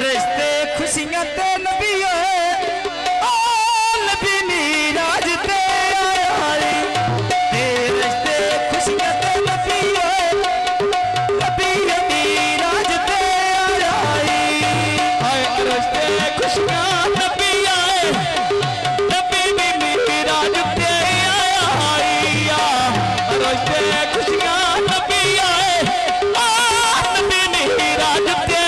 रिश्ते खुशियां ते नबियो नबी मीराज ते आई ते रिश्ते खुशियां ते नबियो नबी मीराज ते आई रिश्ते खुशियां नबी आए नबी मीराज ते आई रिश्ते खुशियां नबी आए नबी मीराज ते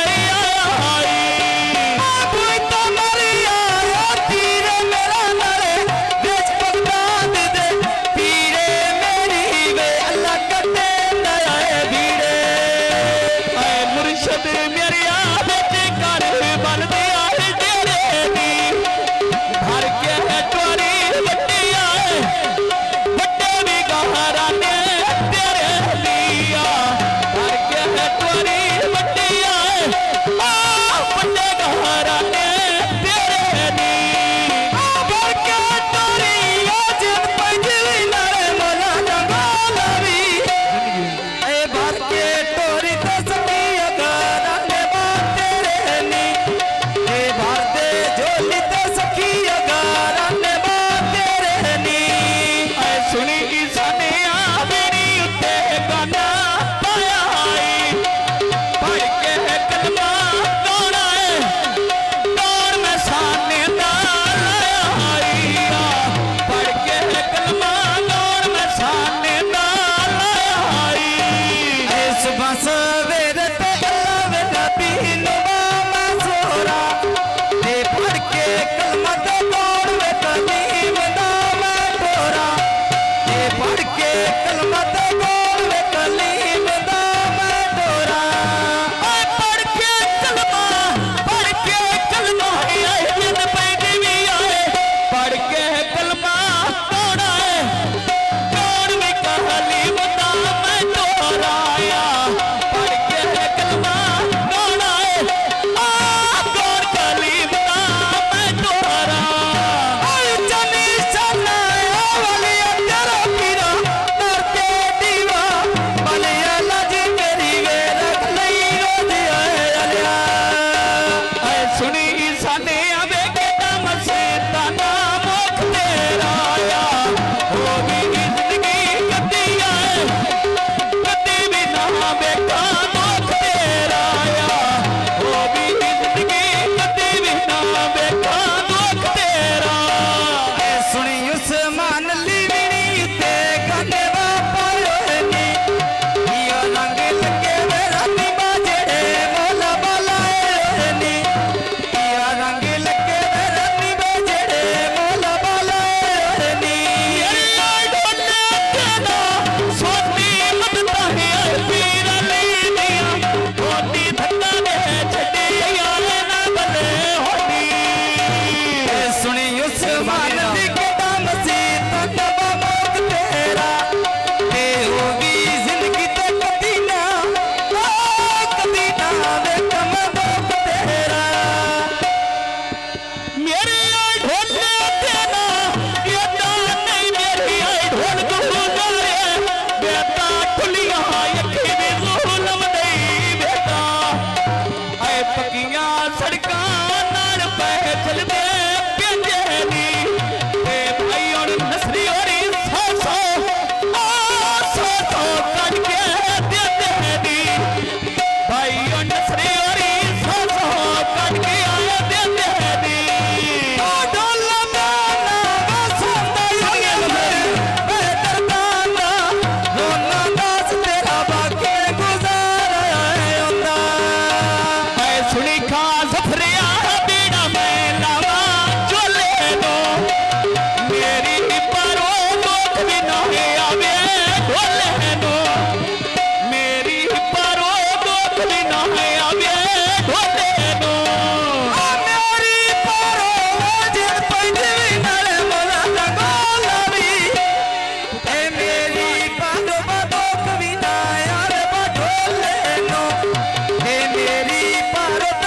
मेरी भारत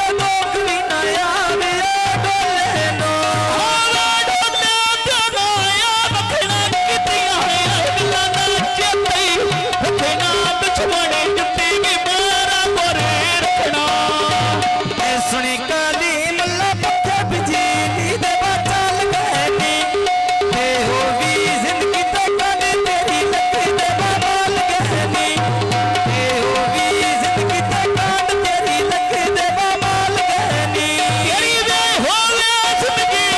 सुनी कदी मुल्ला पत्थे बिजली दे बाचाल गहनी ते हो भी जिंदगी ते कदी तेरी लकी दे बाबाल गहनी ते हो भी जिंदगी ते कदी तेरी लकी दे बाबाल गहनी तेरी वे होवे जिंदगी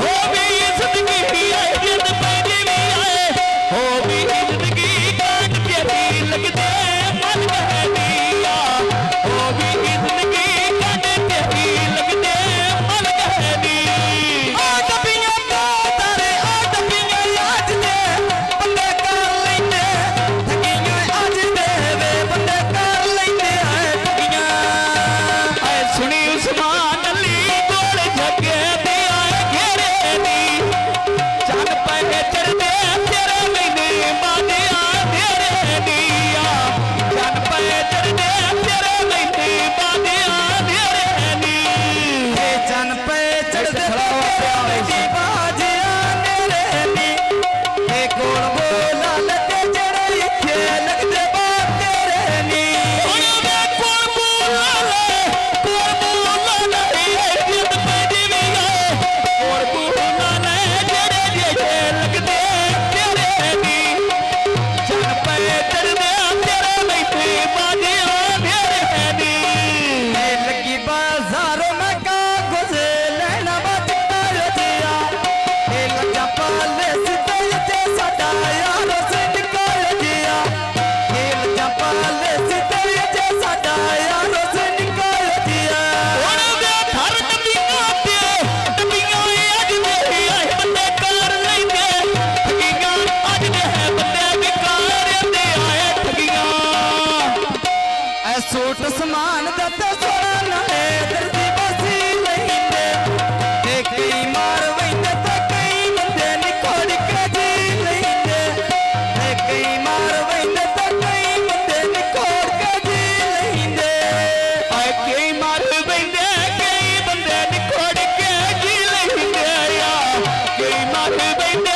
हो भी जिंदगी आए जिंद पैदी भी आए हो भी जिंदगी कदी तेरी लकी दे बाबाल गहनी हो भी जिंदगी कदी तेरी लकी दे बाबाल गहनी आ डबियां तो तारे आ डबियां आज दे बंदे कर लेंदे ठगियां आज दे वे बंदे कर लेंदे आए ठगियां आए सुनी उस्मान अली गोल जगे दी आए घेरे दी चन पे चढ़दे तेरे मैंने बादिया तेरे दिया चन पे चढ़दे तेरे मैंने बादिया तेरे दी हे चन पे चढ़दे तेरे बाजिया तेरे दी हे कोल बोला लगे जड़े इथे लगदे बात तेरे नी हुण वे कोल बोला ले जिंद पैदी भी आए कोल बोला ले जड़े जे लगदे तेरे नी चन पे चढ़दे तेरे मैंने बाजिया तेरे दी हे लगी बाजारों में कागज लेना बचता रजिया हे लगा पाले सिद्धे ते साडा यारो से निकल जिया हे लगा पाले सिद्धे ते साडा यारो से निकल जिया हुण वे घर डबियां अज दे आए बंदे कर लेंदे ठगियां अज दे बंदे बेकार दे आए ठगियां ऐ सूट समान दते सोना नाले दर्दी बसी लेंदे ते कई मार वैंदे ते कई बंदे निकोड़ के जी लेंदे ते कई मार वैंदे ते कई बंदे निकोड़ के जी लेंदे आए कई मार वैंदे कई बंदे निकोड़ के जी लेंदे आ कई मार वैंदे